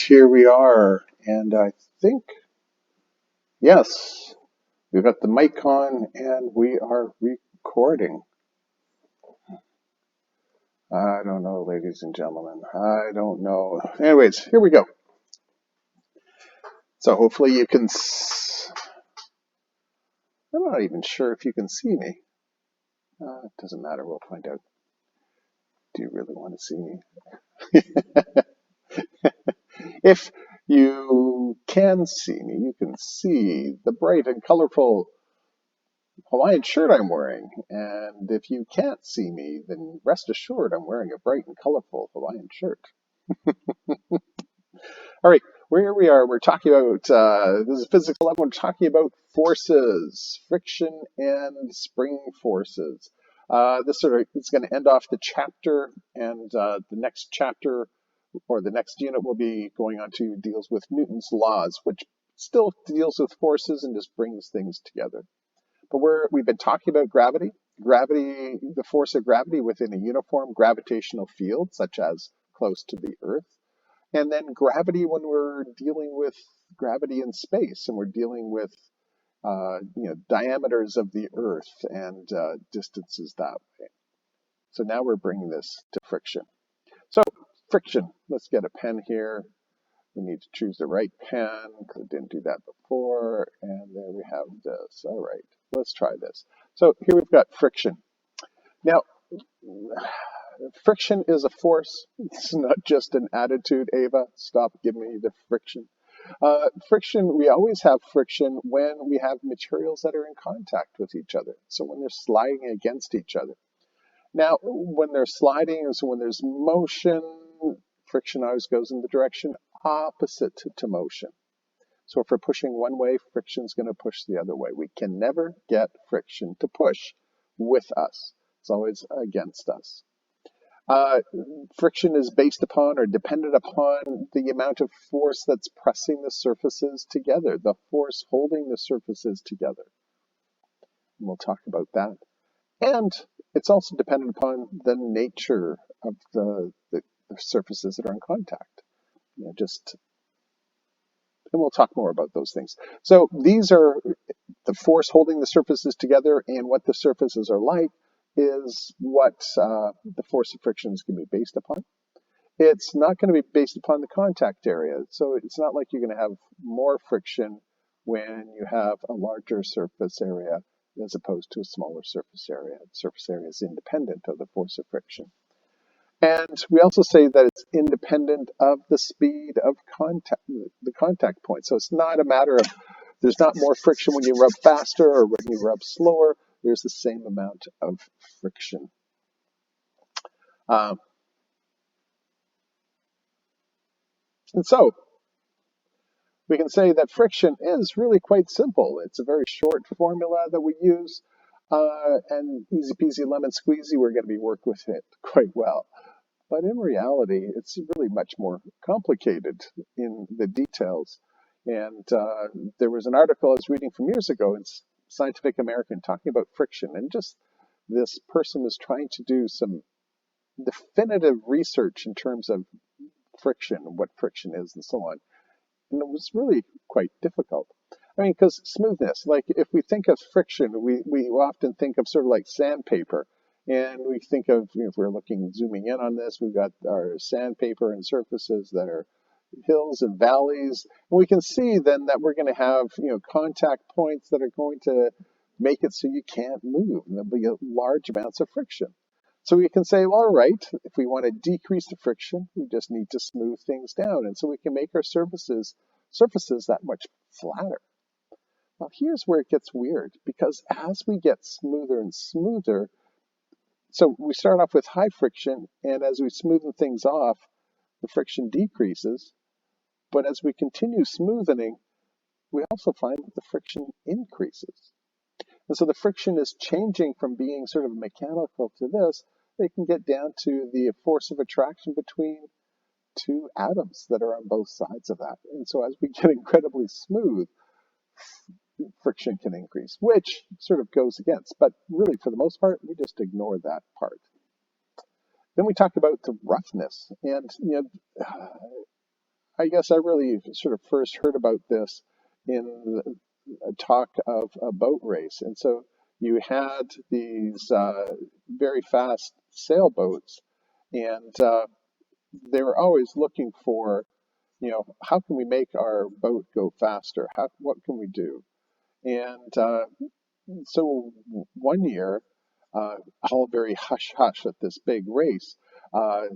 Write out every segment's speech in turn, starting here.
here we are. And I think, yes, we've got the mic on and we are recording. I don't know, ladies and gentlemen. I don't know. Anyways, here we go. So hopefully you can. I'm not even sure if you can see me. It doesn't matter. We'll find out. Do you really want to see me? If you can see me, you can see the bright and colorful Hawaiian shirt I'm wearing. And if you can't see me, then rest assured I'm wearing a bright and colorful Hawaiian shirt. All right, here we are. We're talking about, this is Physics 11. We're talking about forces, friction and spring forces. This is going to end off the chapter, and the next chapter or the next unit will be going on to deals with Newton's laws, which still deals with forces and just brings things together. But we've been talking about gravity, the force of gravity within a uniform gravitational field, such as close to the Earth. And then gravity when we're dealing with gravity in space and we're dealing with diameters of the Earth and distances that way. So now we're bringing this to friction. So friction, let's get a pen here. We need to choose the right pen because I didn't do that before. And there we have this. All right, let's try this. So here we've got friction. Now, friction is a force. It's not just an attitude, Ava. Stop giving me the friction. Friction, we always have friction when we have materials that are in contact with each other. So when they're sliding against each other. Now, when they're sliding, so when there's motion, friction always goes in the direction opposite to motion. So if we're pushing one way, friction's going to push the other way. We can never get friction to push with us. It's always against us. Friction is based upon or dependent upon the amount of force that's pressing the surfaces together, the force holding the surfaces together. And we'll talk about that. And it's also dependent upon the nature of the surfaces that are in contact. And we'll talk more about those things. So these are the force holding the surfaces together, and what the surfaces are like is what the force of friction is going to be based upon. It's not going to be based upon the contact area. So it's not like you're going to have more friction when you have a larger surface area as opposed to a smaller surface area. The surface area is independent of the force of friction. And we also say that it's independent of the speed of contact, the contact point. So it's not a matter of there's not more friction when you rub faster or when you rub slower. There's the same amount of friction. And so we can say that friction is really quite simple. It's a very short formula that we use, and easy peasy lemon squeezy, we're going to be working with it quite well. But in reality, it's really much more complicated in the details. And there was an article I was reading from years ago in Scientific American talking about friction. And just this person was trying to do some definitive research in terms of friction and what friction is and so on. And it was really quite difficult. I mean, because smoothness, like if we think of friction, we often think of sort of like sandpaper. And we think of, if we're zooming in on this, we've got our sandpaper and surfaces that are hills and valleys. And we can see then that we're going to have, contact points that are going to make it so you can't move. And there'll be large amounts of friction. So we can say, well, all right, if we want to decrease the friction, we just need to smooth things down. And so we can make our surfaces that much flatter. Well, here's where it gets weird, because as we get smoother and smoother, so we start off with high friction, and as we smoothen things off, the friction decreases. But as we continue smoothing, we also find that the friction increases. And so the friction is changing from being sort of mechanical to this. They can get down to the force of attraction between two atoms that are on both sides of that. And so as we get incredibly smooth, friction can increase, which sort of goes against. But really, for the most part, we just ignore that part. Then we talk about the roughness. And, I guess I really sort of first heard about this in a talk of a boat race. And so you had these very fast sailboats, and they were always looking for, how can we make our boat go faster? What can we do? And so one year, uh, all very hush hush at this big race, uh,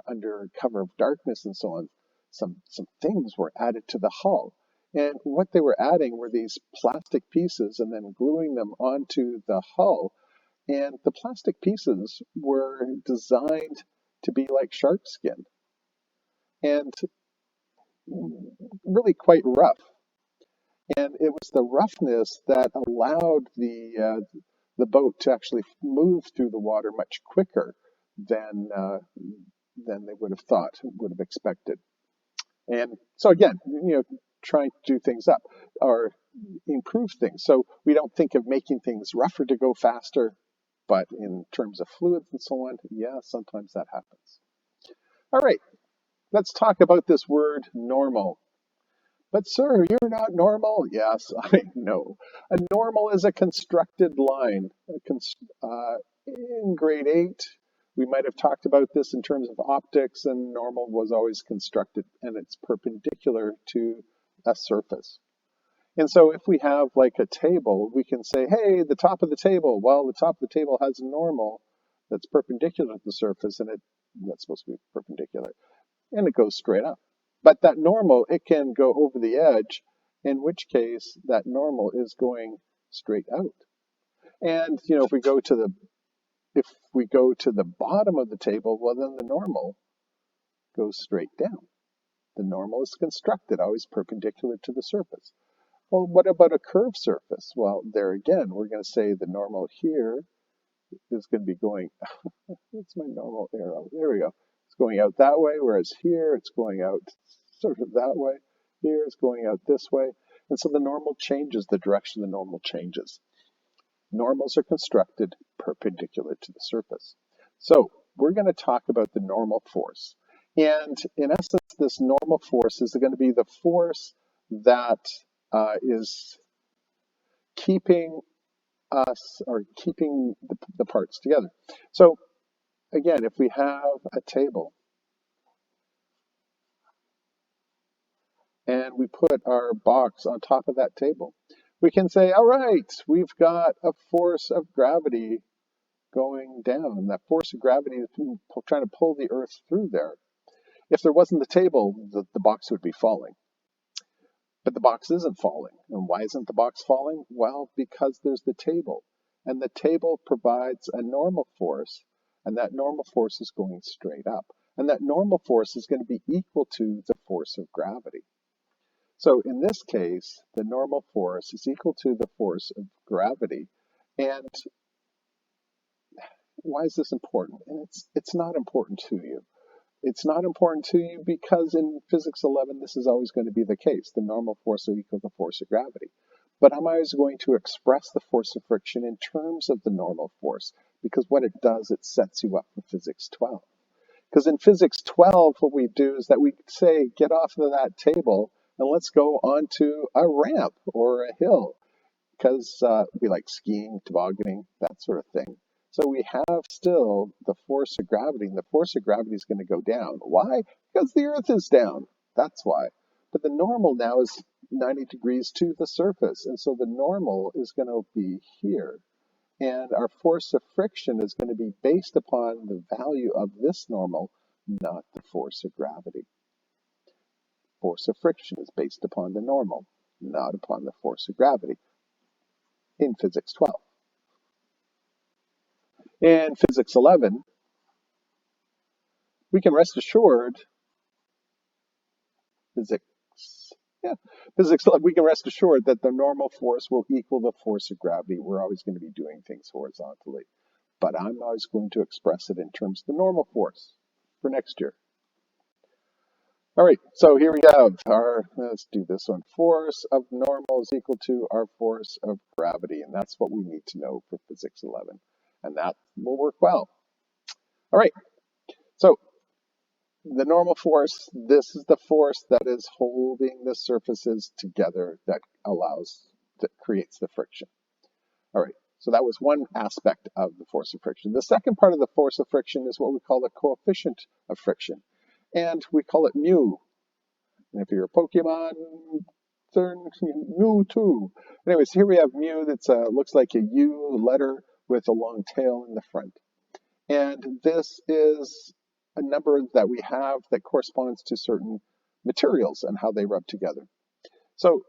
under cover of darkness and so on, some things were added to the hull. And what they were adding were these plastic pieces and then gluing them onto the hull. And the plastic pieces were designed to be like shark skin and really quite rough. And it was the roughness that allowed the boat to actually move through the water much quicker than they would have thought, would have expected. And so again, trying to do things up or improve things. So we don't think of making things rougher to go faster, but in terms of fluids and so on, yeah, sometimes that happens. All right, let's talk about this word normal. But sir, you're not normal. Yes, I know. A normal is a constructed line. In grade 8, we might have talked about this in terms of optics, and normal was always constructed, and it's perpendicular to a surface. And so if we have like a table, we can say, hey, the top of the table. Well, the top of the table has a normal that's perpendicular to the surface, and that's supposed to be perpendicular, and it goes straight up. But that normal, it can go over the edge, in which case that normal is going straight out. And if we go to the bottom of the table, well, then the normal goes straight down. The normal is constructed always perpendicular to the surface. Well, what about a curved surface? Well, there again, we're going to say the normal here is going to be going, what's my normal arrow? There we go. It's going out that way, whereas here it's going out sort of that way. Here it's going out this way. And so the normal changes, the direction the normal changes. Normals are constructed perpendicular to the surface. So we're going to talk about the normal force. And in essence, this normal force is going to be the force that is keeping us or keeping the parts together. So again, if we have a table and we put our box on top of that table, we can say, all right, we've got a force of gravity going down. That force of gravity is trying to pull the earth through there. If there wasn't the table, the box would be falling. But the box isn't falling. And why isn't the box falling? Well, because there's the table. And the table provides a normal force, and that normal force is going straight up. And that normal force is going to be equal to the force of gravity. So in this case, the normal force is equal to the force of gravity. And why is this important? And it's not important to you. It's not important to you because in physics 11, this is always going to be the case. The normal force will equal the force of gravity. But I'm always going to express the force of friction in terms of the normal force, because what it does, it sets you up for physics 12. Because in physics 12, what we do is that we say, get off of that table and let's go onto a ramp or a hill, because we like skiing, tobogganing, that sort of thing. So we have still the force of gravity, and the force of gravity is going to go down. Why? Because the Earth is down. That's why. But the normal now is 90 degrees to the surface, and so the normal is going to be here. And our force of friction is going to be based upon the value of this normal, not the force of gravity. Force of friction is based upon the normal, not upon the force of gravity in physics 12. In physics 11, we can rest assured, physics, yeah, physics, we can rest assured that the normal force will equal the force of gravity. We're always going to be doing things horizontally, but I'm always going to express it in terms of the normal force for next year. All right, so here we have let's do this one. Force of normal is equal to our force of gravity, and that's what we need to know for physics 11, and that will work well. All right, so the normal force, this is the force that is holding the surfaces together that creates the friction. All right, so that was one aspect of the force of friction. The second part of the force of friction is what we call the coefficient of friction, and we call it mu. And if you're a Pokemon, turn Mewtwo. Anyways, here we have mu that looks like a U letter with a long tail in the front. And this is a number that we have that corresponds to certain materials and how they rub together. So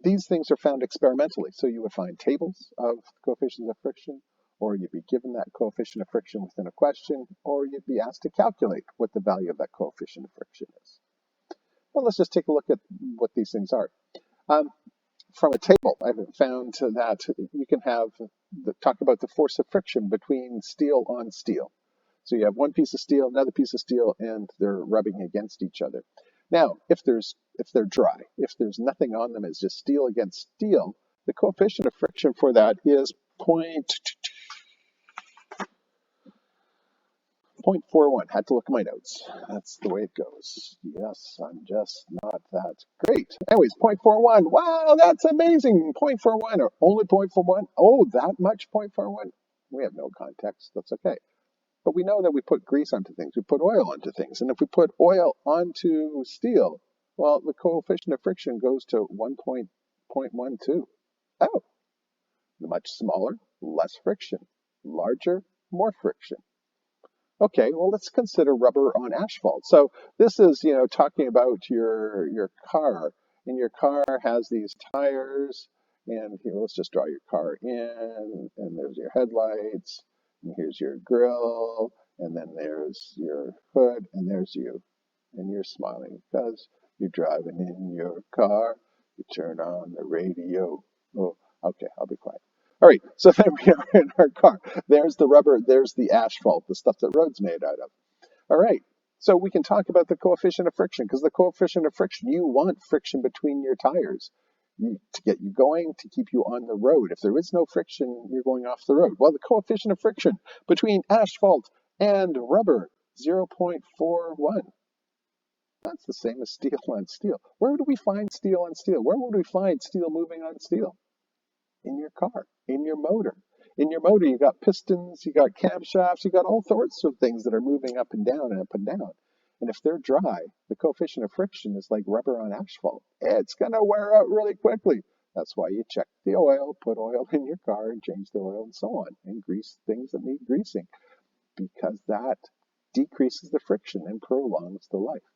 these things are found experimentally. So you would find tables of coefficients of friction, or you'd be given that coefficient of friction within a question, or you'd be asked to calculate what the value of that coefficient of friction is. Well, let's just take a look at what these things are. From a table, I've found that you can talk about the force of friction between steel on steel. So you have one piece of steel, another piece of steel, and they're rubbing against each other. Now, if they're dry, if there's nothing on them, it's just steel against steel, the coefficient of friction for that is 0.41. Had to look at my notes. That's the way it goes. Yes, I'm just not that great. Anyways, 0.41. Wow, that's amazing. 0.41 or only 0.41. Oh, that much 0.41. We have no context. That's okay. But we know that we put grease onto things. We put oil onto things. And if we put oil onto steel, well, the coefficient of friction goes to 1.12. Oh, much smaller, less friction. Larger, more friction. Okay, well, let's consider rubber on asphalt. So this is, talking about your car, and your car has these tires, and here, let's just draw your car in, and there's your headlights, and here's your grill, and then there's your hood, and there's you, and you're smiling because you're driving in your car. You turn on the radio. Oh, okay, I'll be quiet. All right, so then we are in our car. There's the rubber, there's the asphalt, the stuff that road's made out of. All right, so we can talk about the coefficient of friction, because the coefficient of friction, you want friction between your tires to get you going, to keep you on the road. If there is no friction, you're going off the road. Well, the coefficient of friction between asphalt and rubber, 0.41. That's the same as steel on steel. Where do we find steel on steel? Where would we find steel moving on steel? In your car, in your motor. In your motor, you got pistons, you got camshafts, you got all sorts of things that are moving up and down and up and down. And if they're dry, the coefficient of friction is like rubber on asphalt. It's going to wear out really quickly. That's why you check the oil, put oil in your car and change the oil and so on, and grease things that need greasing, because that decreases the friction and prolongs the life.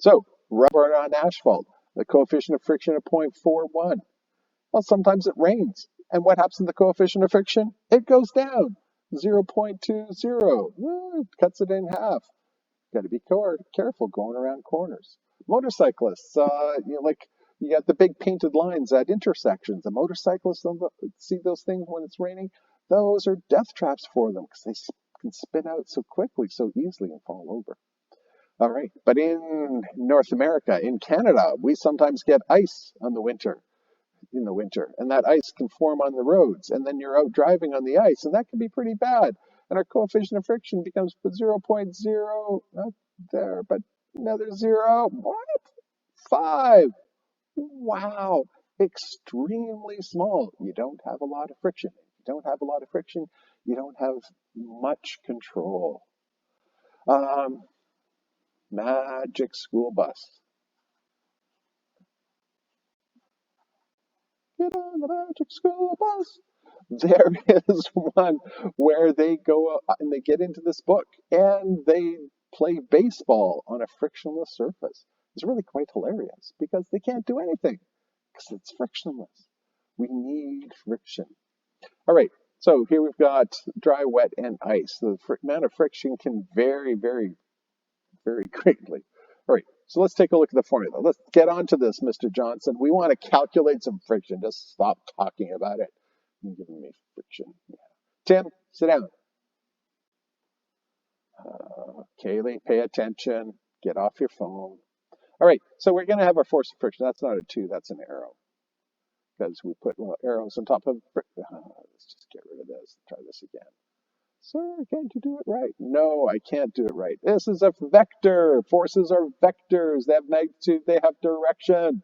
So, rubber on asphalt, the coefficient of friction of 0.41. Well, sometimes it rains. And what happens to the coefficient of friction? It goes down. 0.20. It cuts it in half. Got to be careful going around corners. Motorcyclists, you got the big painted lines at intersections. The motorcyclists see those things when it's raining. Those are death traps for them because they can spin out so quickly, so easily, and fall over. All right, but in North America, in Canada, we sometimes get ice in the winter, and that ice can form on the roads, and then you're out driving on the ice, and that can be pretty bad. And our coefficient of friction becomes 0.0, not there, but another 0. What? 5. Wow, extremely small. You don't have a lot of friction. If you don't have a lot of friction, you don't have much control. Magic school bus. Get on the magic school bus. There is one where they go and they get into this book and they play baseball on a frictionless surface. It's really quite hilarious because they can't do anything because it's frictionless. We need friction. All right, so here we've got dry, wet, and ice. The amount of friction can vary very, very greatly. All right, so let's take a look at the formula. Let's get on to this, Mr. Johnson. We want to calculate some friction. Just stop talking about it. You're giving me friction. Yeah. Tim, sit down. Kaylee, pay attention. Get off your phone. All right, so we're going to have our force of friction. That's not a 2, that's an arrow. Because we put little arrows on top of... let's just get rid of this. Try this again. Sir, can't you do it right? No, I can't do it right. This is a vector. Forces are vectors. They have magnitude, they have direction.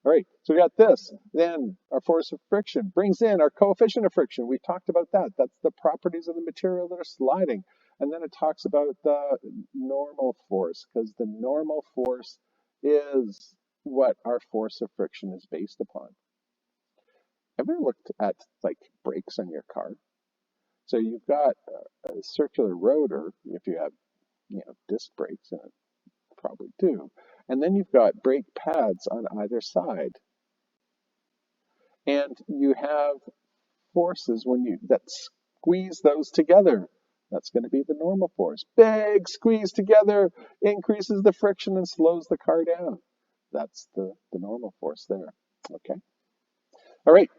All right, so we got this. Then our force of friction brings in our coefficient of friction. We talked about that. That's the properties of the material that are sliding. And then it talks about the normal force, because the normal force is what our force of friction is based upon. Ever looked at like brakes on your car? So you've got a circular rotor, if you have, disc brakes, and it probably do. And then you've got brake pads on either side. And you have forces that squeeze those together. That's going to be the normal force. Big squeeze together increases the friction and slows the car down. That's the normal force there. Okay. All right.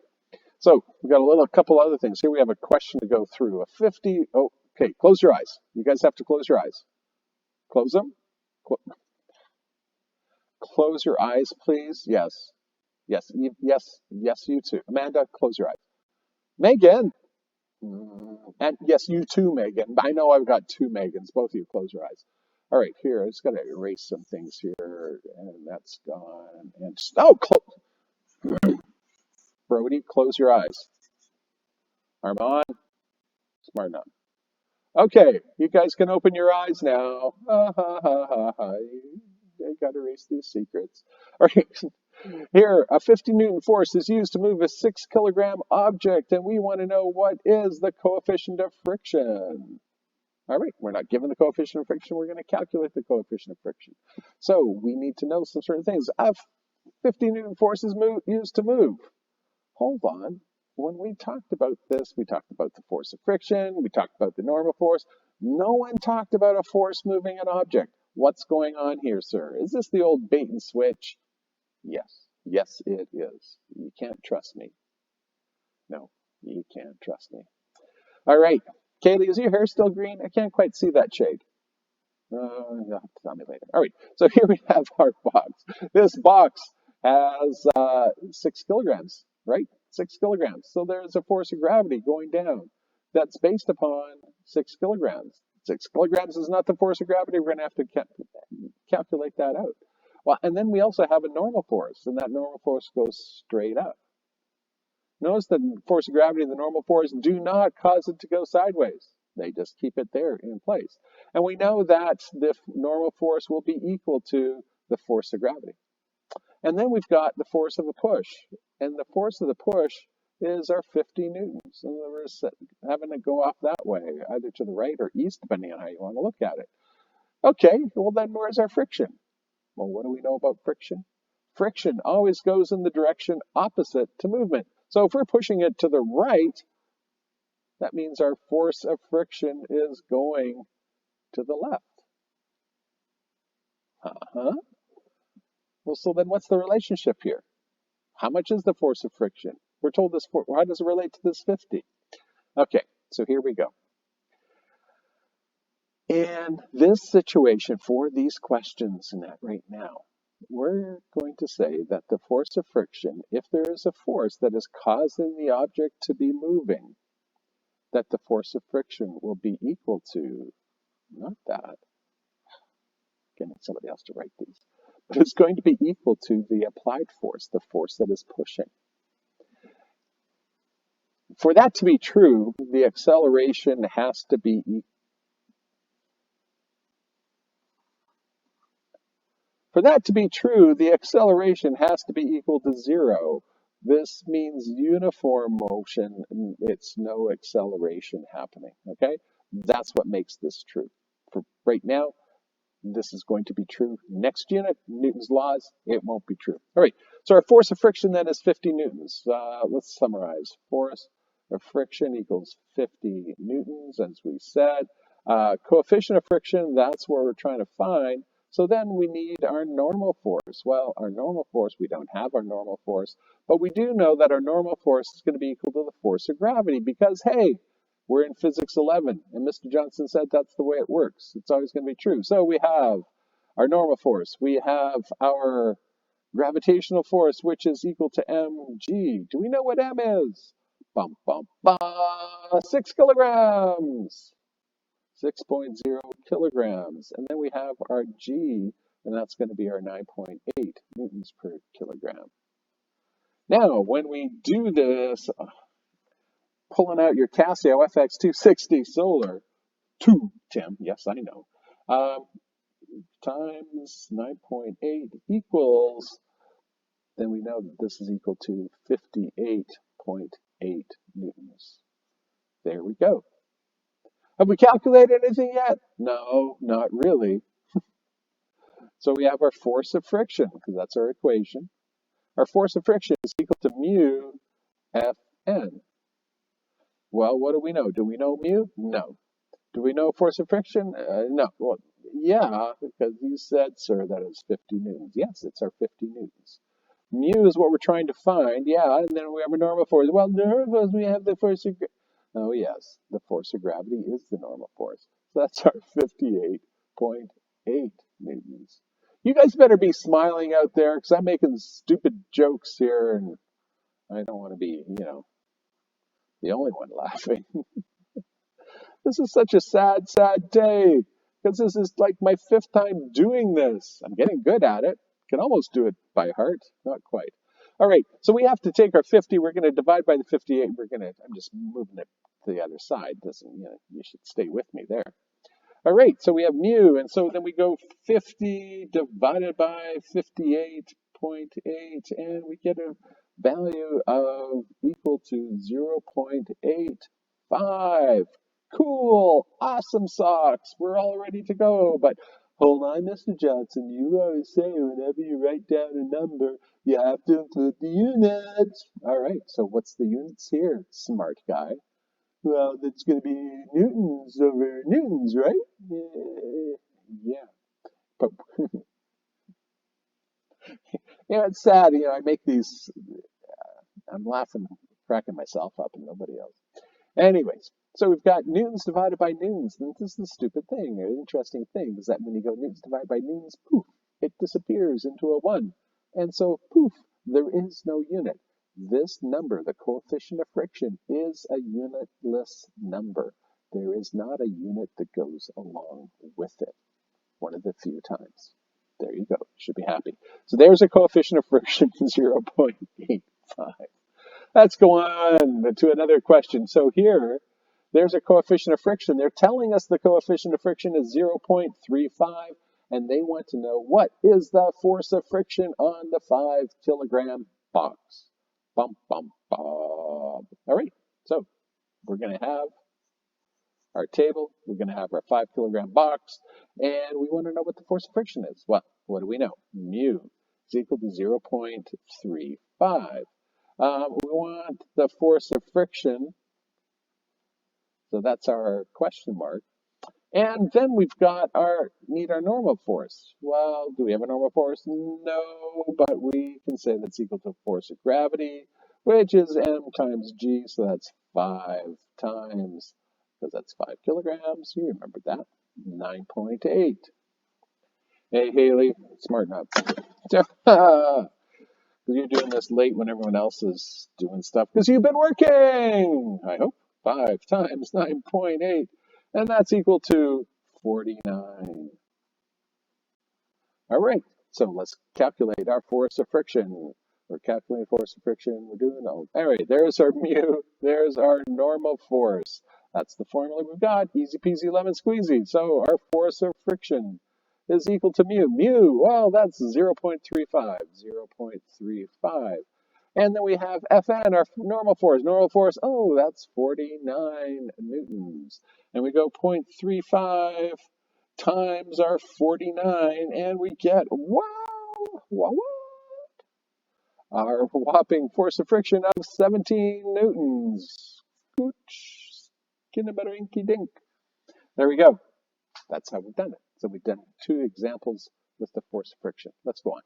So we've got a couple other things. Here we have a question to go through. A 50. Oh, okay. Close your eyes. You guys have to close your eyes. Close them. Close your eyes, please. Yes. Yes. Yes. Yes, you too. Amanda, close your eyes. Megan. And yes, you too, Megan. I know I've got two Megans. Both of you, close your eyes. All right, here, I just got to erase some things here, and that's gone. And Brody, close your eyes. Armand, smart enough. Okay, you guys can open your eyes now. Ha ha ha ha ha. I got to erase these secrets. All right, here, a 50 Newton force is used to move a 6 kilogram object, and we want to know what is the coefficient of friction. All right, we're not given the coefficient of friction. We're going to calculate the coefficient of friction. So we need to know some certain things. 50 Newton force is used to move. Hold on. When we talked about this, we talked about the force of friction. We talked about the normal force. No one talked about a force moving an object. What's going on here, sir? Is this the old bait and switch? Yes. Yes, it is. You can't trust me. No, you can't trust me. All right. Kaylee, is your hair still green? I can't quite see that shade. You'll have to tell me later. All right, so here we have our box. This box has 6 kilograms, right? 6 kilograms. So there's a force of gravity going down that's based upon 6 kilograms. 6 kilograms is not the force of gravity. We're going to have to calculate that out. Well, and then we also have a normal force, and that normal force goes straight up. Notice the force of gravity and the normal force do not cause it to go sideways. They just keep it there in place. And we know that the normal force will be equal to the force of gravity. And then we've got the force of a push. And the force of the push is our 50 newtons. And we're having to go off that way, either to the right or east, depending on how you want to look at it. Okay, well then where's our friction? Well, what do we know about friction? Friction always goes in the direction opposite to movement. So if we're pushing it to the right, that means our force of friction is going to the left. Uh-huh. Well, so then what's the relationship here? How much is the force of friction? We're told this, how does it relate to this 50? Okay, so here we go. In this situation, for these questions and that right now, we're going to say that the force of friction, if there is a force that is causing the object to be moving, that the force of friction will be equal to, not that, getting somebody else to write these, but it's going to be equal to the applied force, the force that is pushing. For that to be true, the acceleration has to be equal. For that to be true, the acceleration has to be equal to 0. This means uniform motion, and it's no acceleration happening, okay? That's what makes this true. For right now, this is going to be true. Next unit, Newton's laws, it won't be true. All right, so our force of friction then is 50 newtons. Let's summarize. Force of friction equals 50 newtons, as we said. Coefficient of friction, that's where we're trying to find. So then we need our normal force. Well, our normal force, we don't have our normal force, but we do know that our normal force is going to be equal to the force of gravity because, hey, we're in physics 11, and Mr. Johnson said that's the way it works. It's always going to be true. So we have our normal force. We have our gravitational force, which is equal to mg. Do we know what m is? Bum, bum, bum. 6 kilograms. 6.0 kilograms. And then we have our G, and that's going to be our 9.8 newtons per kilogram. Now, when we do this, pulling out your Casio FX260 Solar, 2, Tim, yes, I know, times 9.8 equals, then we know that this is equal to 58.8 newtons. There we go. Have we calculated anything yet? No, not really. So we have our force of friction, because that's our equation. Our force of friction is equal to mu Fn. Well, what do we know? Do we know mu? No. Do we know force of friction? No. Well, yeah, because you said, sir, that it's 50 newtons. Yes, it's our 50 newtons. Mu is what we're trying to find. Yeah, and then we have a normal force. Well, normal force, we have the force of gravity. Oh, yes, the force of gravity is the normal force. So that's our 58.8 newtons. You guys better be smiling out there because I'm making stupid jokes here and I don't want to be, the only one laughing. This is such a sad, sad day because this is like my 5th time doing this. I'm getting good at it. Can almost do it by heart. Not quite. All right, so we have to take our 50. We're going to divide by the 58. I'm just moving it to the other side. You should stay with me there. All right, so we have mu, and so then we go 50 divided by 58.8, and we get a value of equal to 0.85. Cool, awesome socks. We're all ready to go, but hold on, Mr. Johnson. You always say whenever you write down a number, you have to include the units. All right, so what's the units here, smart guy? Well, that's going to be newtons over newtons, right? Yeah. But, it's sad. I make these, I'm laughing, cracking myself up and nobody else. Anyways, so we've got newtons divided by newtons. And this is the stupid thing, or interesting thing, is that when you go newtons divided by newtons, poof, it disappears into a 1. And so, poof, there is no unit. This number, the coefficient of friction, is a unitless number. There is not a unit that goes along with it. One of the few times. There you go. You should be happy. So there's a coefficient of friction, 0.85. Let's go on to another question. So here, there's a coefficient of friction. They're telling us the coefficient of friction is 0.35, and they want to know what is the force of friction on the 5 kilogram box. Bum, bum, bum. All right, so we're going to have our table. We're going to have our 5 kilogram box, and we want to know what the force of friction is. Well, what do we know? Mu is equal to 0.35. We want the force of friction, so that's our question mark. And then we've got need our normal force. Well, do we have a normal force? No, but we can say that's equal to force of gravity, which is m times g, so that's 5 times, because that's 5 kilograms, you remember that, 9.8. Hey, Haley, smarten up. Because you're doing this late when everyone else is doing stuff, because you've been working, I hope. 5 times 9.8, and that's equal to 49. All right, so let's calculate our force of friction. We're calculating force of friction. We're doing all right, there's our mu. There's our normal force. That's the formula we've got. Easy peasy lemon squeezy. So our force of friction is equal to mu. Mu, well, that's 0.35. 0.35. And then we have Fn, our normal force. Normal force, oh, that's 49 newtons. And we go 0.35 times our 49, and we get, our whopping force of friction of 17 newtons. Scooch, skinnabarinky dink. There we go. That's how we've done it. So we've done 2 examples with the force of friction. Let's go on.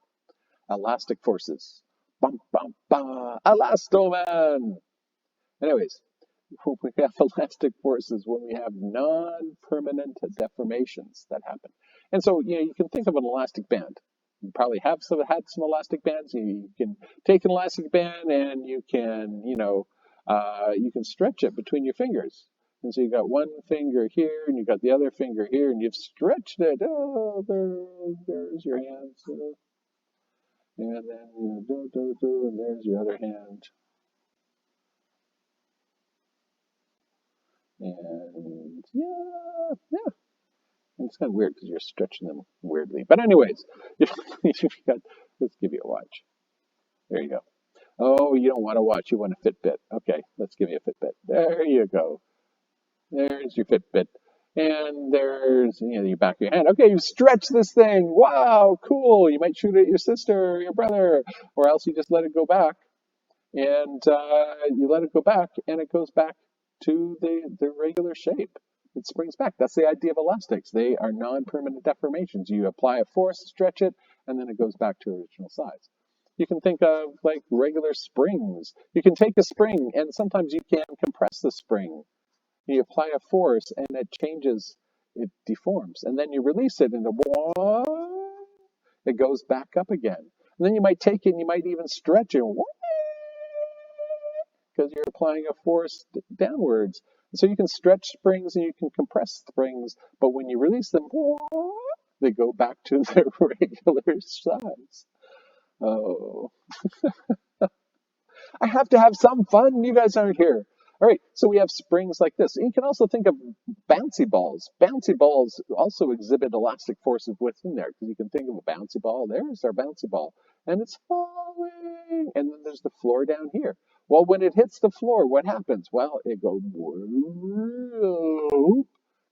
Elastic forces. Bum, bum, bum. Elastoman. Anyways, we have elastic forces when we have non-permanent deformations that happen. And so, you can think of an elastic band. You probably had some elastic bands. You can take an elastic band and you can, you can stretch it between your fingers. And so you got one finger here, and you got the other finger here, and you've stretched it. Oh, there's your hands. And then you and there's your other hand. And yeah. And it's kind of weird because you're stretching them weirdly. But anyways, if you got, let's give you a watch. There you go. Oh, you don't want a watch. You want a Fitbit. Okay, let's give you a Fitbit. There you go. There's your Fitbit. And there's, your back of your hand. Okay, you stretch this thing. Wow, cool. You might shoot it at your sister or your brother, or else you just let it go back. And you let it go back, and it goes back to the regular shape. It springs back. That's the idea of elastics. They are non-permanent deformations. You apply a force, stretch it, and then it goes back to original size. You can think of like regular springs. You can take a spring, and sometimes you can compress the spring. You apply a force, and it changes, it deforms, and then you release it, and it goes back up again. And then you might take it, and you might even stretch it, because you're applying a force downwards. So you can stretch springs and you can compress springs, but when you release them, they go back to their regular size. Oh, I have to have some fun. You guys aren't here. All right, so we have springs like this. And you can also think of bouncy balls. Bouncy balls also exhibit elastic forces within there, because you can think of a bouncy ball. There's our bouncy ball, and it's falling. And then there's the floor down here. Well, when it hits the floor, what happens? Well, it goes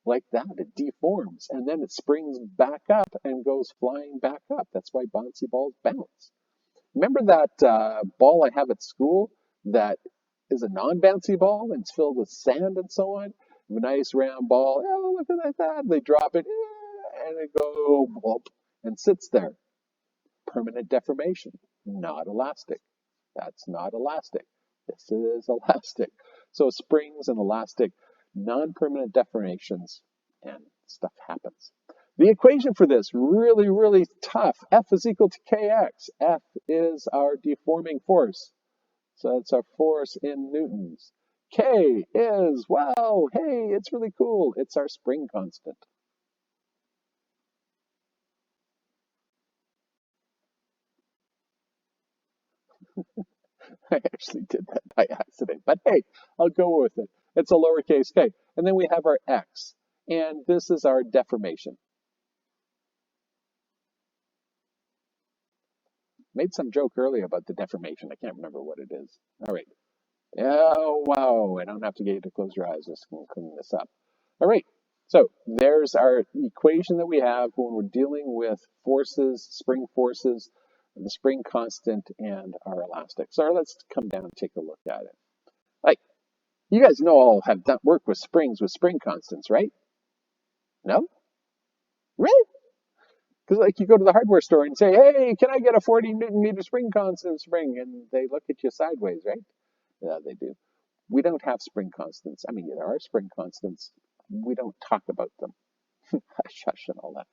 like that. It deforms, and then it springs back up and goes flying back up. That's why bouncy balls bounce. Remember that ball I have at school that is a non-bouncy ball and it's filled with sand and so on? A nice round ball. Oh, look at that. They drop it and it goes whoop, and sits there. Permanent deformation. Not elastic. That's not elastic. This is elastic. So springs and elastic, non-permanent deformations, and stuff happens. The equation for this, really, really tough. F is equal to kx. F is our deforming force. So that's our force in newtons. K is, wow, hey, it's really cool. It's our spring constant. I actually did that by accident, but hey, I'll go with it. It's a lowercase k. And then we have our x, and this is our deformation. Made some joke earlier about the deformation. I can't remember what it is. All right. Oh, wow. I don't have to get you to close your eyes. Just going to clean this up. All right. So there's our equation that we have when we're dealing with forces, spring forces, the spring constant, and our elastic. So let's come down and take a look at it. Like, you guys know all have done work with springs with spring constants, right? No? Really? Because like you go to the hardware store and say, hey, can I get a 40 Newton meter spring constant spring? And they look at you sideways, right? Yeah, they do. We don't have spring constants. I mean, there are spring constants. We don't talk about them. Hush, hush, and all that.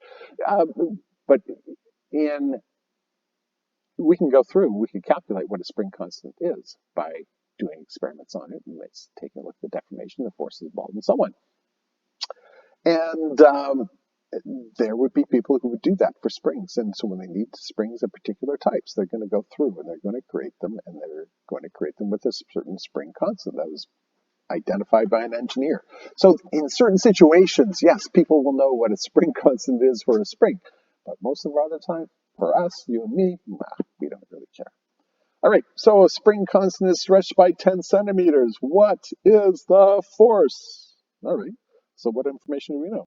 But we can go through, we can calculate what a spring constant is by doing experiments on it, and let's take a look at the deformation, the forces involved, and so on. And there would be people who would do that for springs. And so when they need springs of particular types, they're going to go through and they're going to create them, and they're going to create them with a certain spring constant that was identified by an engineer. So in certain situations, yes, people will know what a spring constant is for a spring. But most of the other time, for us, you and me, we don't really care. All right, so a spring constant is stretched by 10 centimeters. What is the force? All right, so what information do we know?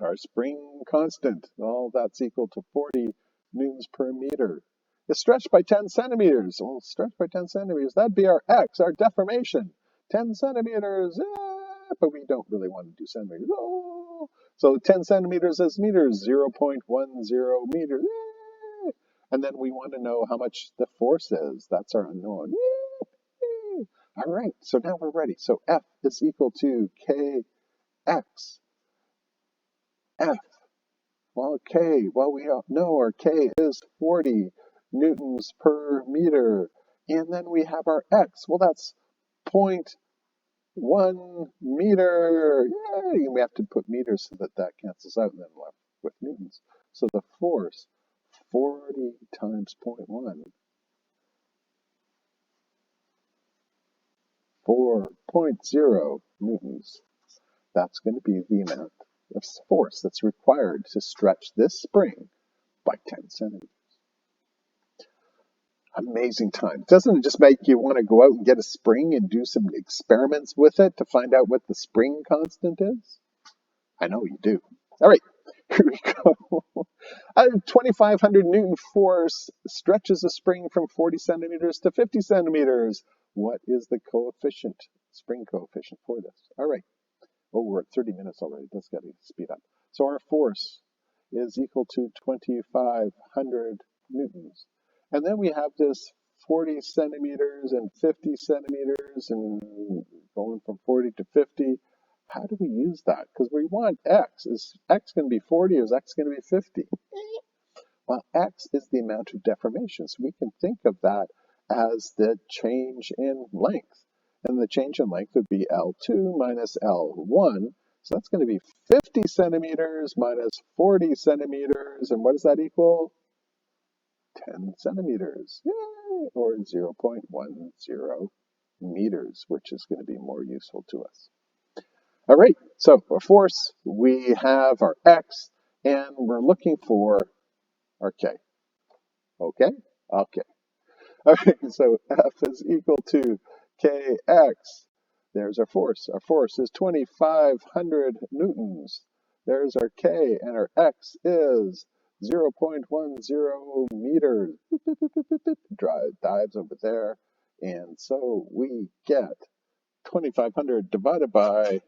Our spring constant, well, that's equal to 40 newtons per meter. It's stretched by 10 centimeters. Well, stretched by 10 centimeters, that'd be our x, our deformation. 10 centimeters, but we don't really want to do centimeters. Oh. So 10 centimeters is meters, 0.10 meters. And then we want to know how much the force is. That's our unknown. All right, so now we're ready. So F is equal to kx. F. Well, K, well, we know our K is 40 newtons per meter. And then we have our X. Well, that's 0.1 meter. Yeah, you may have to put meters so that that cancels out and then left with newtons. So the force, 40 times 0.1, 4.0 newtons. That's going to be the amount of force that's required to stretch this spring by 10 centimeters. Amazing time. Doesn't it just make you want to go out and get a spring and do some experiments with it to find out what the spring constant is? I know you do. All right, here we go. A 2,500 Newton force stretches a spring from 40 centimeters to 50 centimeters. What is the coefficient, spring coefficient for this? All right. Oh, we're at 30 minutes already. That's got to speed up. So our force is equal to 2,500 newtons. And then we have this 40 centimeters and 50 centimeters and going from 40 to 50. How do we use that? Because we want x. Is x going to be 40 or is x going to be 50? Well, x is the amount of deformation. So we can think of that as the change in length. And the change in length would be L2 minus L1. So that's going to be 50 centimeters minus 40 centimeters. And what does that equal? 10 centimeters. Yay! Or 0.10 meters, which is going to be more useful to us. All right, so our force, we have our x, and we're looking for our k. Okay? Okay. Okay, so F is equal to kx. There's our force. Our force is 2,500 newtons. There's our k, and our x is 0.10 meters. Dives over there. And so we get 2,500 divided by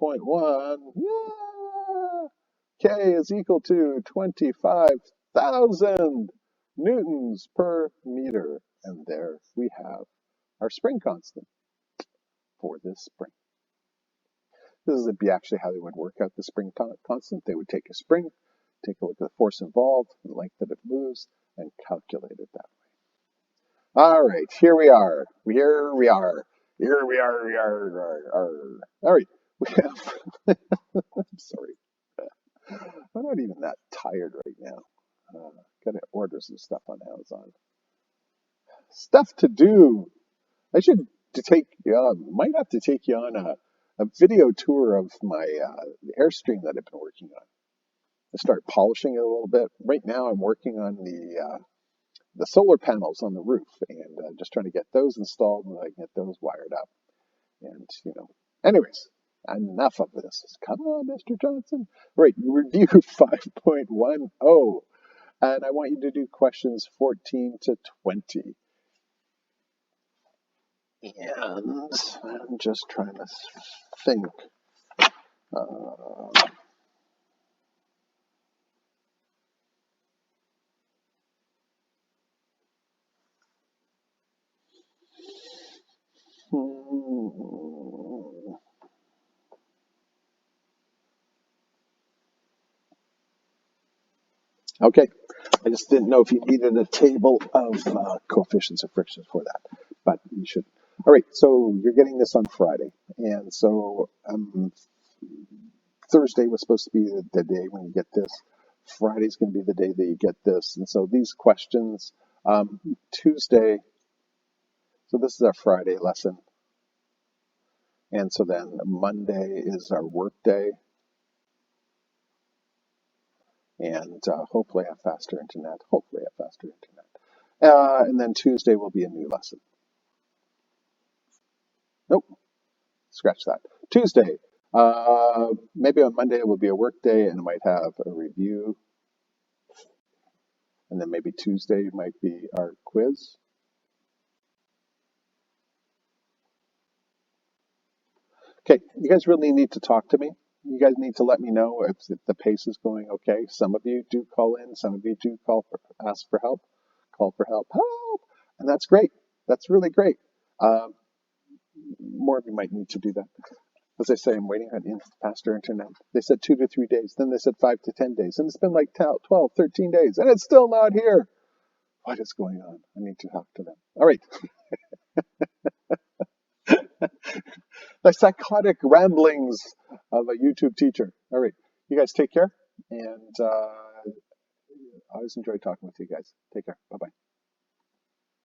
0.1. Yeah! K is equal to 25,000 newtons per meter. And there we have our spring constant for this spring. This would be actually how they would work out the spring constant. They would take a spring, take a look at the force involved, the length that it moves, and calculate it that way. All right, here we are. Here we are. Here we are. All right, we have. I'm sorry. I'm not even that tired right now. Gotta order some stuff on Amazon. Stuff to do. I should might have to take you on a video tour of my Airstream that I've been working on. I start polishing it a little bit. Right now, I'm working on the solar panels on the roof and just trying to get those installed and I can get those wired up. And anyways, enough of this. Come on, Mr. Johnson. Right, review 5.10. And I want you to do questions 14 to 20. And I'm just trying to think. Okay, I just didn't know if you needed a table of coefficients of friction for that, but you should. All right, so you're getting this on Friday, and so Thursday was supposed to be the day when you get this. Friday's going to be the day that you get this, and so these questions, Tuesday, so this is our Friday lesson, and so then Monday is our work day, and hopefully have faster internet, and then Tuesday will be a new lesson. Nope, scratch that. Tuesday, maybe on Monday it will be a work day and it might have a review. And then maybe Tuesday might be our quiz. Okay, you guys really need to talk to me. You guys need to let me know if the pace is going okay. Some of you do call in. Some of you do ask for help. Call for help. Help! And that's great. That's really great. More of you might need to do that. As I say, I'm waiting on faster internet. They said 2 to 3 days. Then they said 5 to 10 days. And it's been like 12, 13 days. And it's still not here. What is going on? I need to talk to them. All right. The psychotic ramblings of a YouTube teacher. All right. You guys take care. And I always enjoy talking with you guys. Take care. Bye bye.